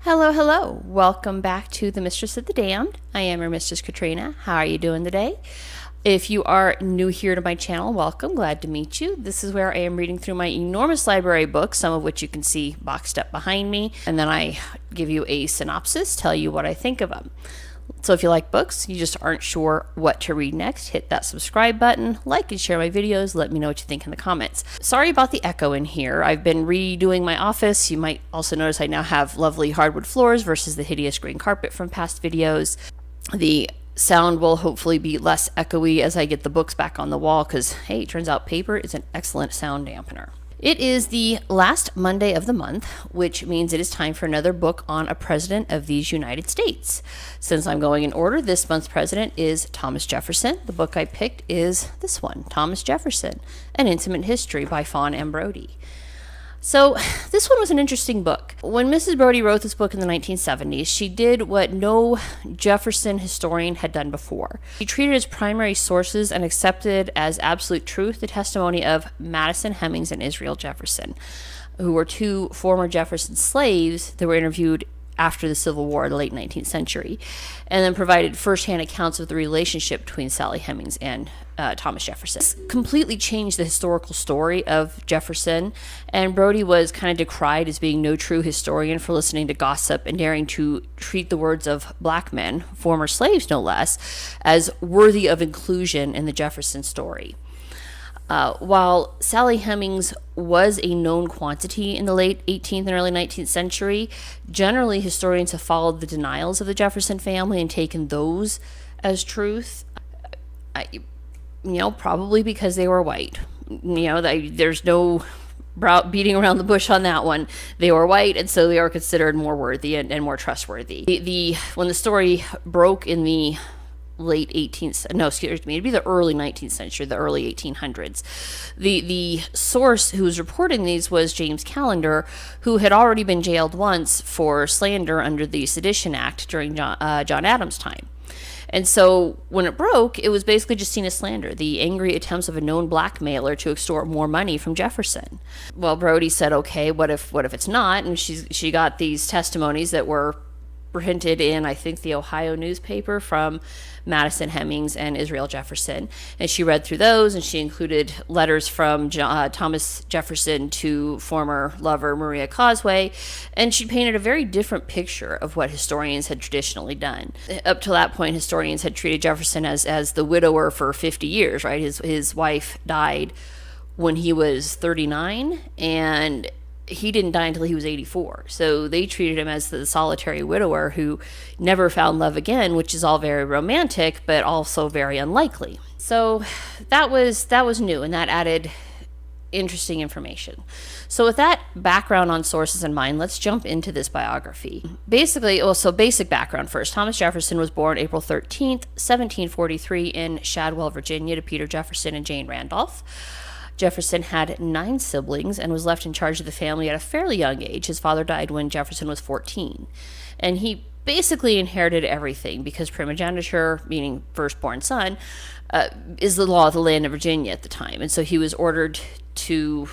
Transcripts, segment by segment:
Hello, hello. Welcome back to the Mistress of the Damned. I am your Mistress Katrina. How are you doing today? If you are new here to my channel, welcome. Glad to meet you. This is where I am reading through my enormous library of books, some of which you can see boxed up behind me, and then I give you a synopsis, tell you what I think of them. So if you like books, you just aren't sure what to read next, hit that subscribe button, like and share my videos, let me know what you think in the comments. Sorry about the echo in here. I've been redoing my office. You might also notice I now have lovely hardwood floors versus the hideous green carpet from past videos. The sound will hopefully be less echoey as I get the books back on the wall because, hey, it turns out paper is an excellent sound dampener. It is the last Monday of the month, which means it is time for another book on a president of these United States. Since I'm going in order, this month's president is Thomas Jefferson. The book I picked is this one, Thomas Jefferson, An Intimate History by Fawn M. Brodie. So this one was an interesting book. When Mrs. Brodie wrote this book in the 1970s, she did what no Jefferson historian had done before. She treated as primary sources and accepted as absolute truth the testimony of Madison, Hemings, and Israel Jefferson, who were two former Jefferson slaves that were interviewed after the Civil War in the late 19th century, and then provided firsthand accounts of the relationship between Sally Hemings and Thomas Jefferson. This completely changed the historical story of Jefferson, and Brodie was kind of decried as being no true historian for listening to gossip and daring to treat the words of black men, former slaves no less, as worthy of inclusion in the Jefferson story. While Sally Hemings was a known quantity in the late 18th and early 19th century, generally historians have followed the denials of the Jefferson family and taken those as truth. Probably because they were white. There's no beating around the bush on that one. They were white, and so they are considered more worthy and more trustworthy. When the story broke in the late 18th, it'd be the early 19th century, the early 1800s. The source who was reporting these was James Callender, who had already been jailed once for slander under the Sedition Act during John Adams' time. And so when it broke, it was basically just seen as slander, the angry attempts of a known blackmailer to extort more money from Jefferson. Well, Brodie said, okay, what if it's not? And she got these testimonies that were printed in, I think, the Ohio newspaper from Madison, Hemings, and Israel Jefferson. And she read through those, and she included letters from Thomas Jefferson to former lover Maria Causeway, and she painted a very different picture of what historians had traditionally done. Up to that point, historians had treated Jefferson as the widower for 50 years, right? His wife died when he was 39, and he didn't die until he was 84. So they treated him as the solitary widower who never found love again, which is all very romantic, but also very unlikely. So that was new, and that added interesting information. So with that background on sources in mind, let's jump into this biography. Basic background first. Thomas Jefferson was born April 13th, 1743 in Shadwell, Virginia, to Peter Jefferson and Jane Randolph. Jefferson had 9 siblings and was left in charge of the family at a fairly young age. His father died when Jefferson was 14. And he basically inherited everything because primogeniture, meaning firstborn son, is the law of the land of Virginia at the time. And so he was ordered to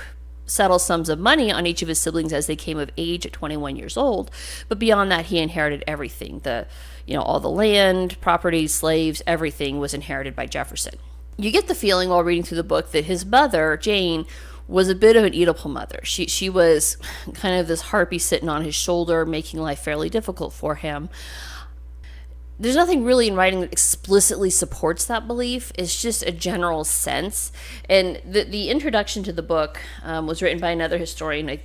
settle sums of money on each of his siblings as they came of age at 21 years old. But beyond that, he inherited everything. All the land, property, slaves, everything was inherited by Jefferson. You get the feeling while reading through the book that his mother, Jane, was a bit of an Oedipal mother. She was kind of this harpy sitting on his shoulder, making life fairly difficult for him. There's nothing really in writing that explicitly supports that belief. It's just a general sense. And the introduction to the book was written by another historian. I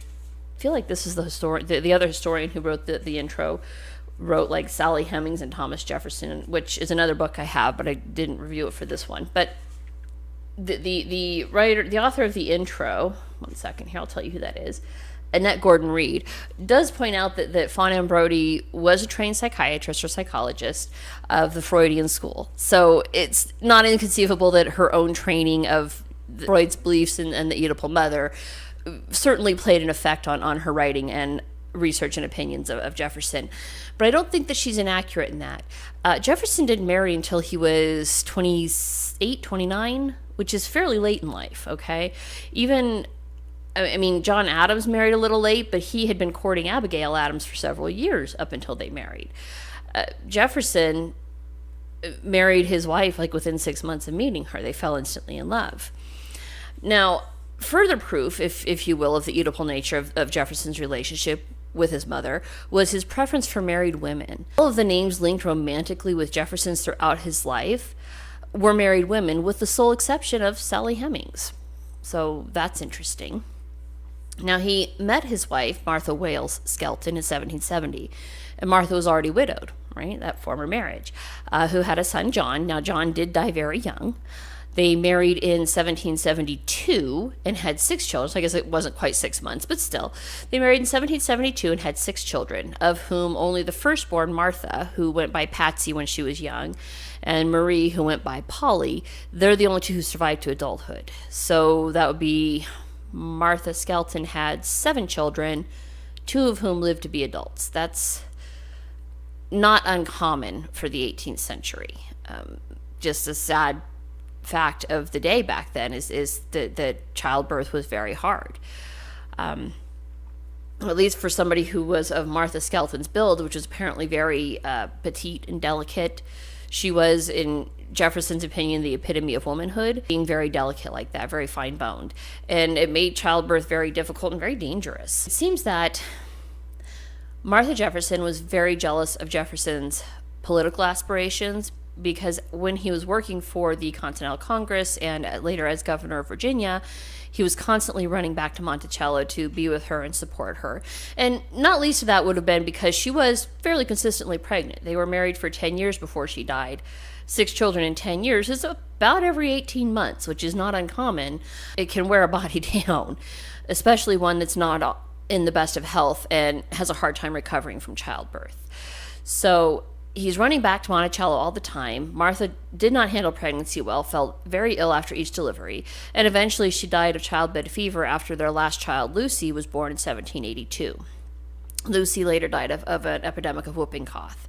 feel like this is the other historian who wrote the intro. Wrote like Sally Hemings and Thomas Jefferson, which is another book I have, but I didn't review it for this one. But the author of the intro, one second here, I'll tell you who that is, Annette Gordon Reed, does point out that Fawn M. Brodie was a trained psychiatrist or psychologist of the Freudian school. So it's not inconceivable that her own training of Freud's beliefs and the Oedipal mother certainly played an effect on her writing and research and opinions of Jefferson. But I don't think that she's inaccurate in that. Jefferson didn't marry until he was 28, 29, which is fairly late in life, okay? Even I mean, John Adams married a little late, but he had been courting Abigail Adams for several years up until they married. Jefferson married his wife like within 6 months of meeting her. They fell instantly in love. Now, further proof, if you will, of the Oedipal nature of Jefferson's relationship with his mother was his preference for married women. All of the names linked romantically with Jefferson's throughout his life were married women, with the sole exception of Sally Hemings. So that's interesting. Now, he met his wife, Martha Wales Skelton, in 1770, and Martha was already widowed, right, that former marriage, who had a son, John. Now, John did die very young. They married in 1772 and had 6 children. So I guess it wasn't quite 6 months, but still. They married in 1772 and had 6 children, of whom only the firstborn, Martha, who went by Patsy when she was young, and Marie, who went by Polly, they're the only 2 who survived to adulthood. So that would be Martha Skelton had 7 children, 2 of whom lived to be adults. That's not uncommon for the 18th century. Just a sad fact of the day back then is that childbirth was very hard. At least for somebody who was of Martha Skelton's build, which was apparently very petite and delicate. She was, in Jefferson's opinion, the epitome of womanhood, being very delicate like that, very fine-boned. And it made childbirth very difficult and very dangerous. It seems that Martha Jefferson was very jealous of Jefferson's political aspirations, because when he was working for the Continental Congress and later as governor of Virginia, he was constantly running back to Monticello to be with her and support her. And not least of that would have been because she was fairly consistently pregnant. They were married for 10 years before she died. 6 children in 10 years is about every 18 months, which is not uncommon. It can wear a body down, especially one that's not in the best of health and has a hard time recovering from childbirth. So he's running back to Monticello all the time. Martha did not handle pregnancy well, felt very ill after each delivery, and eventually she died of childbed fever after their last child, Lucy, was born in 1782. Lucy later died of an epidemic of whooping cough.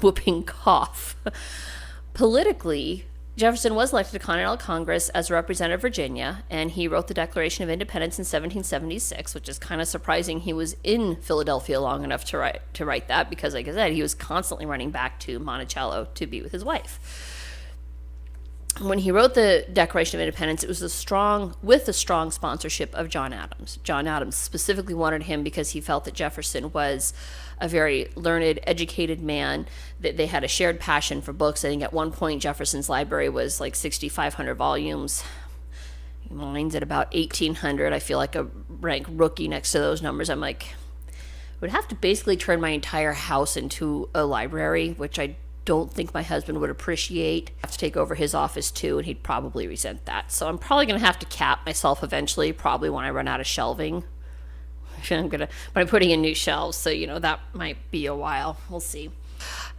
Whooping cough. Politically, Jefferson was elected to Continental Congress as a representative of Virginia, and he wrote the Declaration of Independence in 1776, which is kind of surprising. He was in Philadelphia long enough to write that, because, like I said, he was constantly running back to Monticello to be with his wife. When he wrote the Declaration of Independence, it was with the strong sponsorship of John Adams. John Adams specifically wanted him because he felt that Jefferson was a very learned, educated man, that they had a shared passion for books. I think at one point Jefferson's library was like 6,500 volumes. Mine's at about 1,800. I feel like a rank rookie next to those numbers. I'm like, would have to basically turn my entire house into a library, which I don't think my husband would appreciate. I have to take over his office too, and he'd probably resent that. So I'm probably going to have to cap myself eventually, probably when I run out of shelving. But I'm putting in new shelves, so that might be a while. We'll see.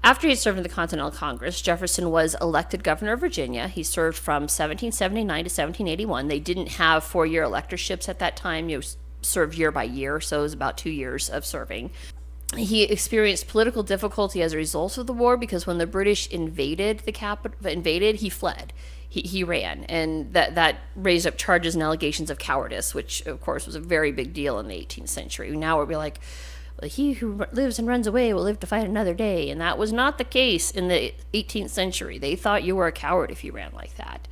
After he served in the Continental Congress, Jefferson was elected governor of Virginia. He served from 1779 to 1781. They didn't have 4-year electorships at that time. You served year by year, so it was about 2 years of serving. He experienced political difficulty as a result of the war, because when the British invaded the capital, he fled. He ran, and that raised up charges and allegations of cowardice, which, of course, was a very big deal in the 18th century. Now we'll be like, well, he who lives and runs away will live to fight another day. And that was not the case in the 18th century. They thought you were a coward if you ran like that.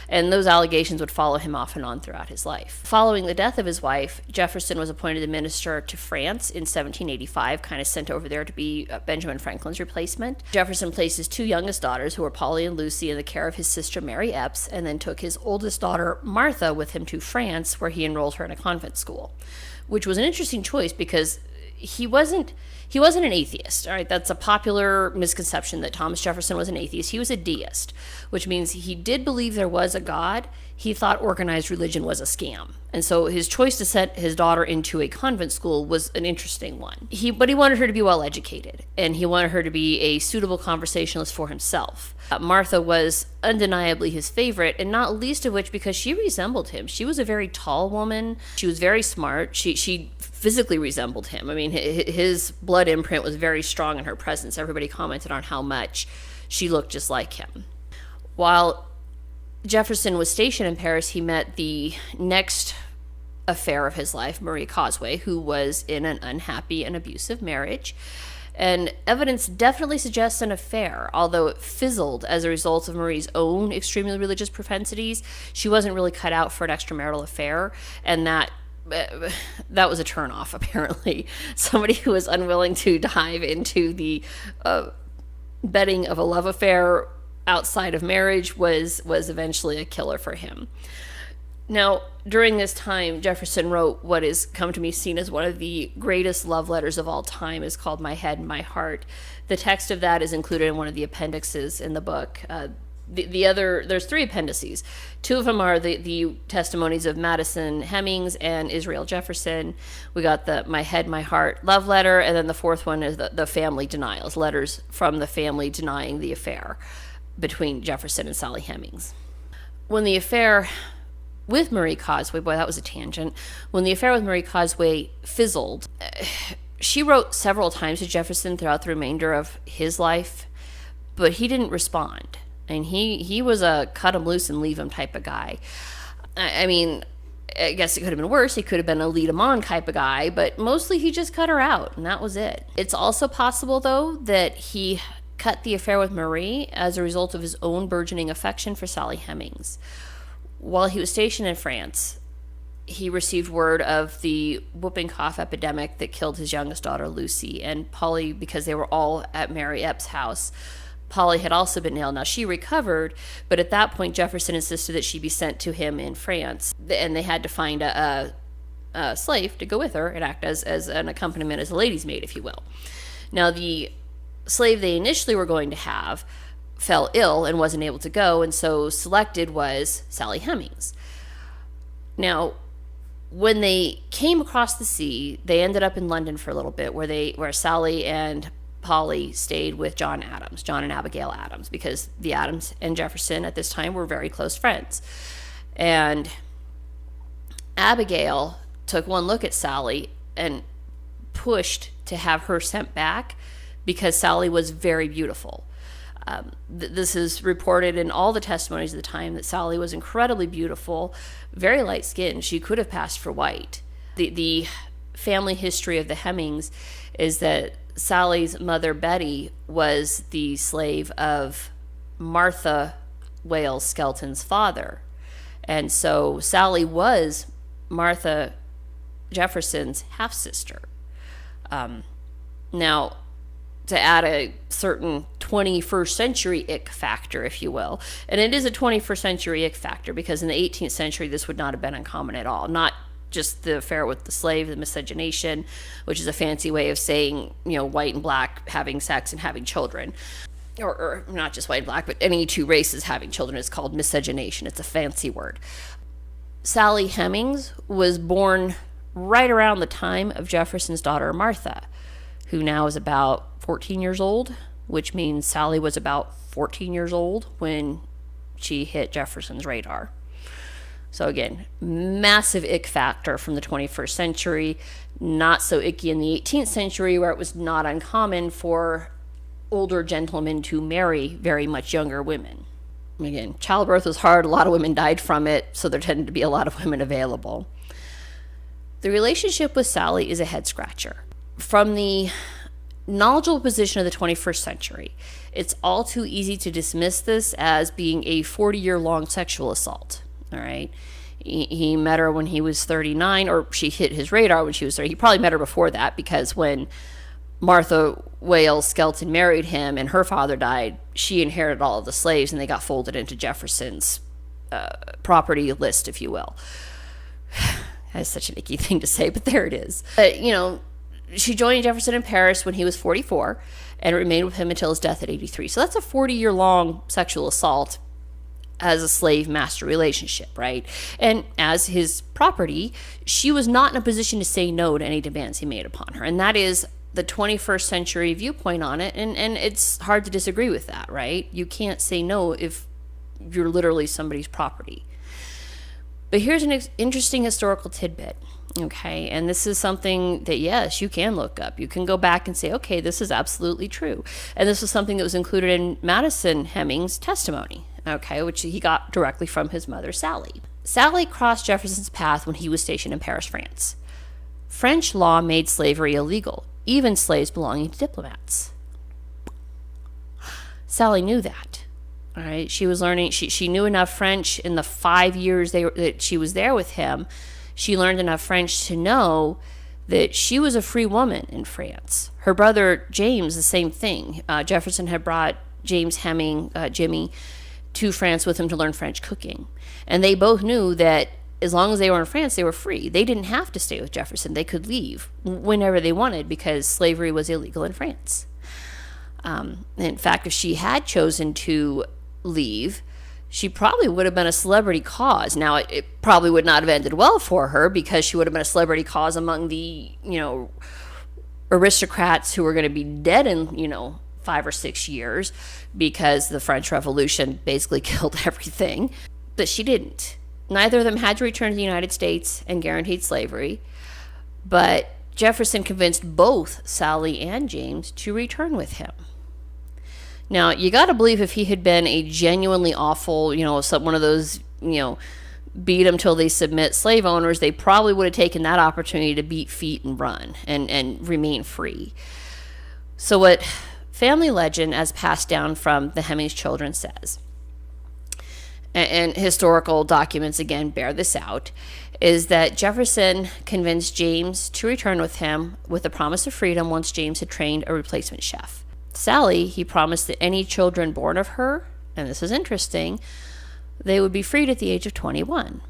And those allegations would follow him off and on throughout his life. Following the death of his wife, Jefferson was appointed minister to France in 1785, kind of sent over there to be Benjamin Franklin's replacement. Jefferson placed his 2 youngest daughters, who were Polly and Lucy, in the care of his sister Mary Epps, and then took his oldest daughter, Martha, with him to France, where he enrolled her in a convent school, which was an interesting choice because he wasn't an atheist. All right, that's a popular misconception that Thomas Jefferson was an atheist. He was a deist, which means he did believe there was a God. He thought organized religion was a scam. And so his choice to send his daughter into a convent school was an interesting one. But he wanted her to be well educated, and he wanted her to be a suitable conversationalist for himself. Martha was undeniably his favorite, and not least of which because she resembled him. She was a very tall woman. She was very smart. She physically resembled him. I mean, his blood imprint was very strong in her presence. Everybody commented on how much she looked just like him. While Jefferson was stationed in Paris, he met the next affair of his life, Marie Causeway, who was in an unhappy and abusive marriage. And evidence definitely suggests an affair, although it fizzled as a result of Marie's own extremely religious propensities. She wasn't really cut out for an extramarital affair, and that was a turnoff, apparently. Somebody who was unwilling to dive into the bedding of a love affair outside of marriage was eventually a killer for him. Now, during this time, Jefferson wrote what has come to be seen as one of the greatest love letters of all time. It's called My Head and My Heart. The text of that is included in one of the appendixes in the book. There's 3 appendices. 2 of them are the testimonies of Madison, Hemings, and Israel Jefferson. We got the My Head, My Heart love letter, and then the 4th one is the family denials, letters from the family denying the affair between Jefferson and Sally Hemings. When the affair with Marie Causeway, boy, that was a tangent. When the affair with Marie Causeway fizzled, she wrote several times to Jefferson throughout the remainder of his life, but he didn't respond. And he was a cut him loose and leave him type of guy. I mean, I guess it could have been worse. He could have been a lead him on type of guy, but mostly he just cut her out, and that was it. It's also possible, though, that he cut the affair with Marie as a result of his own burgeoning affection for Sally Hemings. While he was stationed in France, he received word of the whooping cough epidemic that killed his youngest daughter, Lucy, and Polly, because they were all at Mary Epps' house. Polly had also been ill. Now, she recovered, but at that point, Jefferson insisted that she be sent to him in France, and they had to find a slave to go with her and act as an accompaniment, as a lady's maid, if you will. Now, the slave they initially were going to have fell ill and wasn't able to go, and so selected was Sally Hemings. Now, when they came across the sea, they ended up in London for a little bit, where Sally and Polly stayed with John and Abigail Adams, because the Adams and Jefferson at this time were very close friends. And Abigail took one look at Sally and pushed to have her sent back because Sally was very beautiful. This is reported in all the testimonies of the time that Sally was incredibly beautiful, very light-skinned. She could have passed for white. The family history of the Hemings is that Sally's mother, Betty, was the slave of Martha Wales Skelton's father. And so Sally was Martha Jefferson's half-sister. Now, to add a certain 21st century ick factor, if you will. And it is a 21st century ick factor because in the 18th century, this would not have been uncommon at all. Not just the affair with the slave, the miscegenation, which is a fancy way of saying, white and black having sex and having children. Or not just white and black, but any 2 races having children is called miscegenation. It's a fancy word. Sally Hemings was born right around the time of Jefferson's daughter, Martha, who now is about 14 years old, which means Sally was about 14 years old when she hit Jefferson's radar. So again, massive ick factor from the 21st century, not so icky in the 18th century, where it was not uncommon for older gentlemen to marry very much younger women. Again, childbirth was hard, a lot of women died from it, so there tended to be a lot of women available. The relationship with Sally is a head scratcher. From the knowledgeable position of the 21st century, it's all too easy to dismiss this as being a 40-year-long sexual assault. All right. He met her when he was 39, or she hit his radar when she was 30. He probably met her before that, because when Martha Wales Skelton married him and her father died, she inherited all of the slaves and they got folded into Jefferson's property list, if you will. That's such an icky thing to say, but there it is. She joined Jefferson in Paris when he was 44 and remained with him until his death at 83. So that's a 40-year-long sexual assault as a slave-master relationship, right? And as his property, she was not in a position to say no to any demands he made upon her. And that is the 21st century viewpoint on it. And it's hard to disagree with that, right? You can't say no if you're literally somebody's property. But here's an interesting historical tidbit. Okay, and this is something that, yes, you can look up. You can go back and say, okay, this is absolutely true. And this was something that was included in Madison Hemings' testimony. okay, which he got directly from his mother, Sally. Sally crossed Jefferson's path when he was stationed in Paris, France. French law made slavery illegal, even slaves belonging to diplomats. Sally knew that. All right, she was learning. She knew enough French in the 5 years that she was there with him. She learned enough French to know that she was a free woman in France. Her brother James, the same thing. Jefferson had brought James Heming, Jimmy, to France with him to learn French cooking. And they both knew that as long as they were in France, they were free. They didn't have to stay with Jefferson. They could leave whenever they wanted because slavery was illegal in France. In fact, if she had chosen to leave, she probably would have been a celebrity cause. Now, it probably would not have ended well for her because she would have been a celebrity cause among the, aristocrats who were going to be dead in, 5 or 6 years because the French Revolution basically killed everything. But she didn't. Neither of them had to return to the United States and guaranteed slavery. But Jefferson convinced both Sally and James to return with him. Now, you got to believe if he had been a genuinely awful, one of those, beat them till they submit slave owners, they probably would have taken that opportunity to beat feet and run and remain free. So what family legend, as passed down from the Hemings children, says, and historical documents again bear this out, is that Jefferson convinced James to return with him with the promise of freedom once James had trained a replacement chef. Sally, he promised that any children born of her, and this is interesting, they would be freed at the age of 21.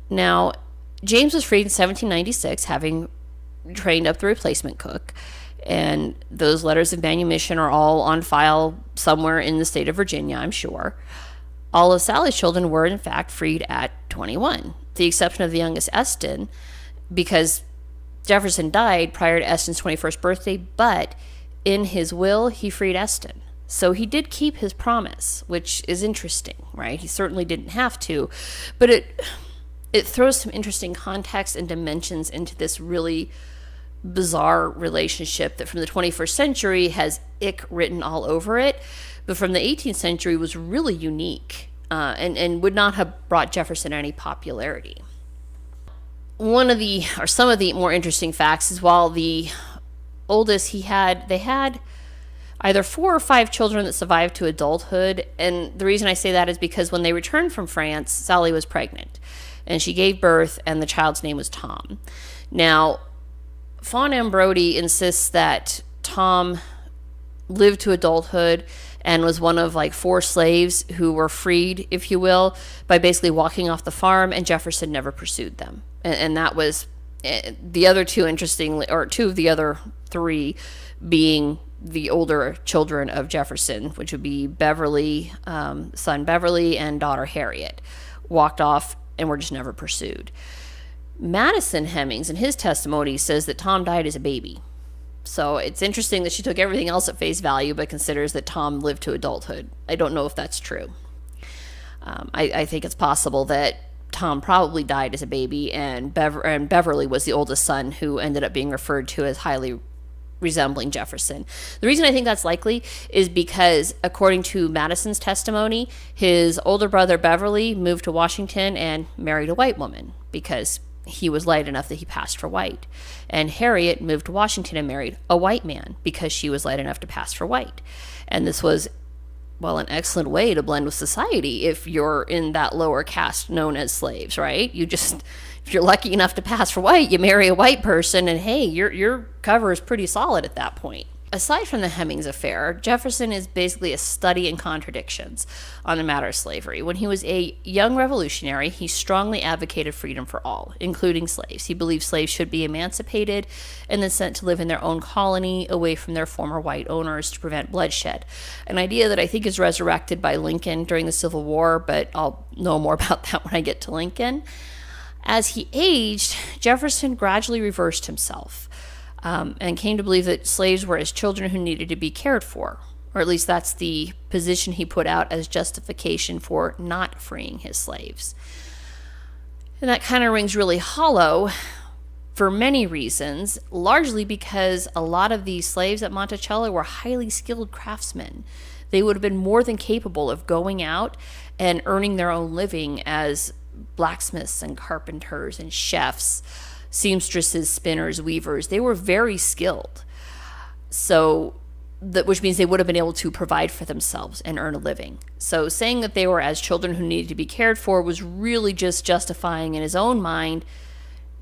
Now, James was freed in 1796, having trained up the replacement cook, and those letters of manumission are all on file somewhere in the state of Virginia, I'm sure. All of Sally's children were, in fact, freed at 21, with the exception of the youngest, Eston, because Jefferson died prior to Eston's 21st birthday, but in his will, he freed Eston. So he did keep his promise, which is interesting, right? He certainly didn't have to, but it throws some interesting context and dimensions into this really bizarre relationship that from the 21st century has ick written all over it, but from the 18th century was really unique and would not have brought Jefferson any popularity. Some of the more interesting facts is while the oldest they had either 4 or 5 children that survived to adulthood. And the reason I say that is because when they returned from France, Sally was pregnant and she gave birth and the child's name was Tom. Now, Fawn M. Brodie insists that Tom lived to adulthood and was one of 4 slaves who were freed, if you will, by basically walking off the farm, and Jefferson never pursued them. And that was the other 2, interestingly, or 2 of the other 3 being the older children of Jefferson, which would be Beverly, son Beverly, and daughter Harriet, walked off and were just never pursued. Madison Hemings, in his testimony, says that Tom died as a baby. So it's interesting that she took everything else at face value, but considers that Tom lived to adulthood. I don't know if that's true. I think it's possible that Tom probably died as a baby, and Beverly was the oldest son who ended up being referred to as highly resembling Jefferson. The reason I think that's likely is because, according to Madison's testimony, his older brother Beverly moved to Washington and married a white woman because he was light enough that he passed for white. And Harriet moved to Washington and married a white man because she was light enough to pass for white. And this was, an excellent way to blend with society if you're in that lower caste known as slaves, right? If you're lucky enough to pass for white, you marry a white person, and hey, your cover is pretty solid at that point. Aside from the Hemings affair, Jefferson is basically a study in contradictions on the matter of slavery. When he was a young revolutionary, he strongly advocated freedom for all, including slaves. He believed slaves should be emancipated and then sent to live in their own colony away from their former white owners to prevent bloodshed. An idea that I think is resurrected by Lincoln during the Civil War, but I'll know more about that when I get to Lincoln. As he aged, Jefferson gradually reversed himself. And came to believe that slaves were his children who needed to be cared for, or at least that's the position he put out as justification for not freeing his slaves. And that kind of rings really hollow for many reasons, largely because a lot of these slaves at Monticello were highly skilled craftsmen. they would have been more than capable of going out and earning their own living as blacksmiths and carpenters and chefs, seamstresses, spinners, weavers. They were very skilled. So, which means they would have been able to provide for themselves and earn a living. So saying that they were as children who needed to be cared for was really just justifying in his own mind,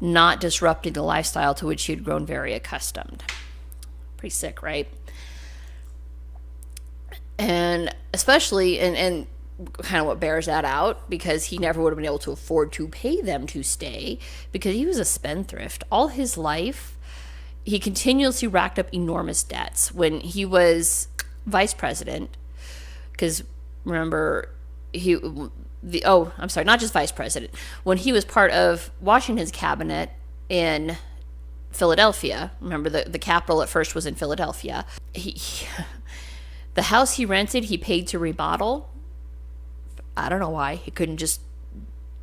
not disrupting the lifestyle to which he had grown very accustomed. Pretty sick, right? And especially, and kind of what bears that out, because he never would have been able to afford to pay them to stay, because he was a spendthrift. All his life, he continuously racked up enormous debts. When he was vice president, because remember, not just vice president. When he was part of Washington's cabinet in Philadelphia, remember the capital at first was in Philadelphia, the house he rented, he paid to remodel. I don't know why. He couldn't just,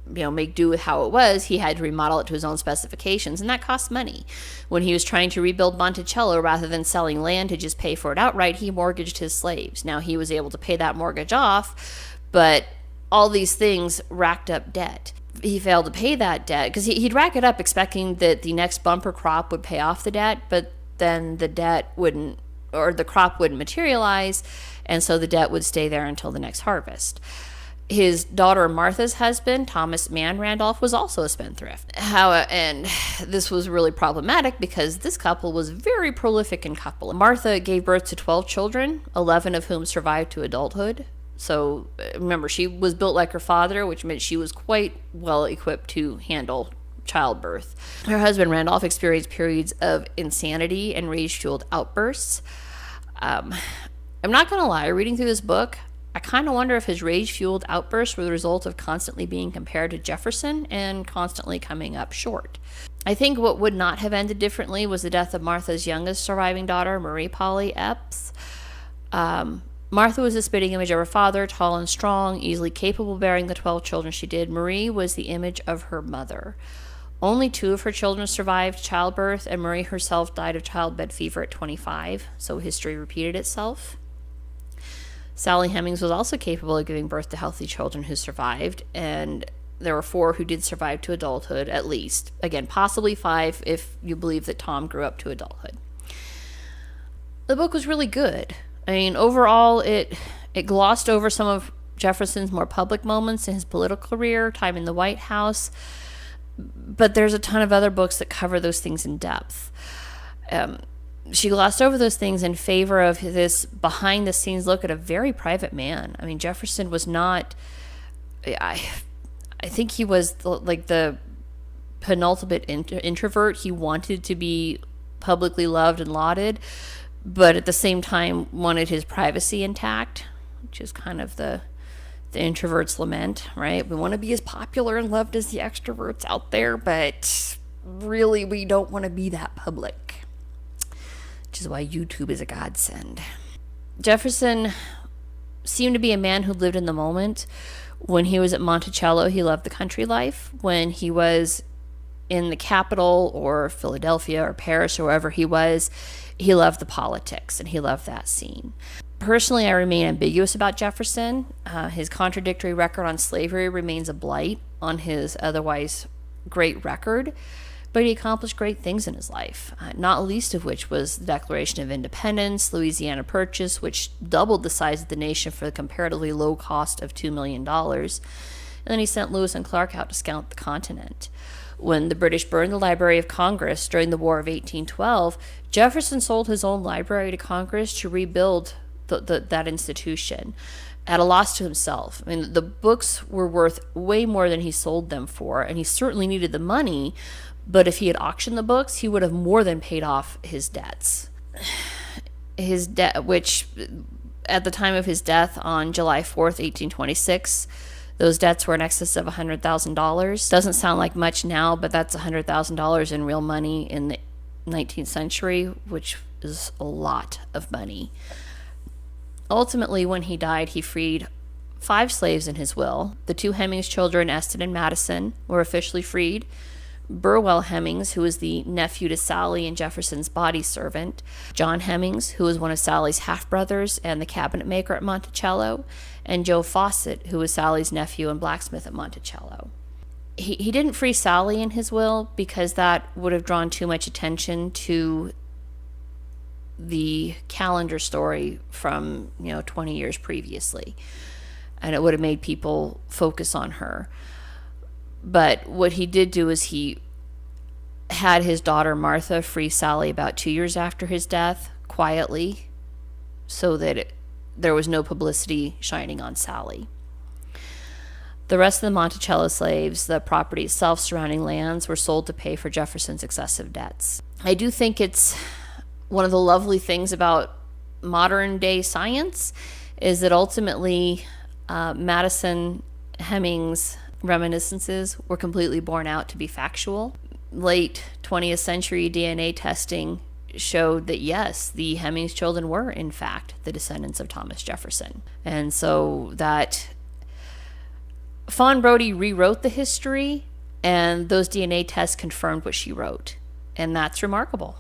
make do with how it was. He had to remodel it to his own specifications, and that cost money. When he was trying to rebuild Monticello, rather than selling land to just pay for it outright, he mortgaged his slaves. Now, he was able to pay that mortgage off, but all these things racked up debt. He failed to pay that debt because he'd rack it up expecting that the next bumper crop would pay off the debt, but then the debt wouldn't, or the crop wouldn't materialize, and so the debt would stay there until the next harvest. His daughter Martha's husband, Thomas Mann Randolph, was also a spendthrift. And this was really problematic because this couple was very prolific in couple. Martha gave birth to 12 children, 11 of whom survived to adulthood. So remember, she was built like her father, which meant she was quite well equipped to handle childbirth. Her husband Randolph experienced periods of insanity and rage-fueled outbursts. I'm not going to lie, reading through this book, I kind of wonder if his rage-fueled outbursts were the result of constantly being compared to Jefferson and constantly coming up short. I think what would not have ended differently was the death of Martha's youngest surviving daughter, Marie Polly Epps. Martha was the spitting image of her father, tall and strong, easily capable of bearing the 12 children she did. Marie was the image of her mother. Only 2 of her children survived childbirth, and Marie herself died of childbed fever at 25, so history repeated itself. Sally Hemings was also capable of giving birth to healthy children who survived, and there were 4 who did survive to adulthood, at least. Again, possibly 5 if you believe that Tom grew up to adulthood. The book was really good. I mean, overall, it glossed over some of Jefferson's more public moments in his political career, time in the White House, but there's a ton of other books that cover those things in depth. She glossed over those things in favor of this behind-the-scenes look at a very private man. I mean, Jefferson was not... I think he was the penultimate introvert. He wanted to be publicly loved and lauded, but at the same time wanted his privacy intact, which is kind of the introvert's lament, right? We want to be as popular and loved as the extroverts out there, but really we don't want to be that public. Which is why YouTube is a godsend. Jefferson seemed to be a man who lived in the moment. When he was at Monticello, he loved the country life. When he was in the capital or Philadelphia or Paris or wherever he was, he loved the politics and he loved that scene. Personally, I remain ambiguous about Jefferson. His contradictory record on slavery remains a blight on his otherwise great record. But he accomplished great things in his life, not least of which was the Declaration of Independence, Louisiana Purchase, which doubled the size of the nation for the comparatively low cost of $2 million. And then he sent Lewis and Clark out to scout the continent. When the British burned the Library of Congress during the War of 1812, Jefferson sold his own library to Congress to rebuild that institution at a loss to himself. I mean, the books were worth way more than he sold them for, and he certainly needed the money. But if he had auctioned the books, he would have more than paid off his debts. His debt, which at the time of his death on July 4th, 1826, those debts were in excess of $100,000. Doesn't sound like much now, but that's $100,000 in real money in the 19th century, which is a lot of money. Ultimately, when he died, he freed 5 slaves in his will. The 2 Hemings children, Eston and Madison, were officially freed. Burwell Hemings, who was the nephew to Sally and Jefferson's body servant, John Hemings, who was one of Sally's half-brothers and the cabinet maker at Monticello, and Joe Fawcett, who was Sally's nephew and blacksmith at Monticello. He didn't free Sally in his will because that would have drawn too much attention to the calendar story from 20 years previously, and it would have made people focus on her. But what he did do is he had his daughter Martha free Sally about 2 years after his death, quietly, so that there was no publicity shining on Sally. The rest of the Monticello slaves, the property itself, surrounding lands, were sold to pay for Jefferson's excessive debts. I do think it's one of the lovely things about modern day science is that ultimately Madison Hemings' reminiscences were completely borne out to be factual. Late 20th century DNA testing showed that yes, the Hemings children were in fact the descendants of Thomas Jefferson. And so that Fawn Brodie rewrote the history, and those DNA tests confirmed what she wrote. And that's remarkable.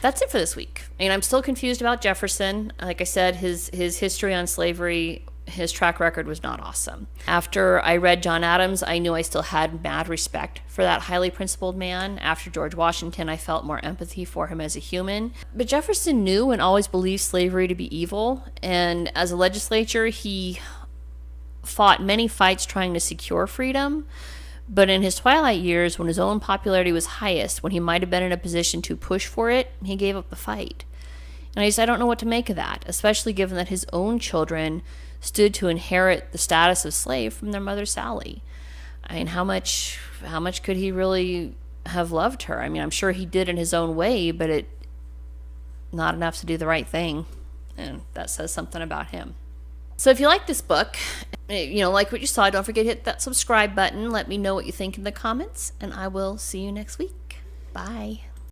That's it for this week. I'm still confused about Jefferson. Like I said, his history on slavery, his track record was not awesome. After I read John Adams, I knew I still had mad respect for that highly principled man. After George Washington, I felt more empathy for him as a human. But Jefferson knew and always believed slavery to be evil. And as a legislator, he fought many fights trying to secure freedom. But in his twilight years, when his own popularity was highest, when he might have been in a position to push for it, he gave up the fight. And I don't know what to make of that, especially given that his own children stood to inherit the status of slave from their mother Sally. How much could he really have loved her? I'm sure he did in his own way, but not enough to do the right thing. And that says something about him. So if you like this book, like what you saw, don't forget to hit that subscribe button. Let me know what you think in the comments, and I will see you next week. Bye.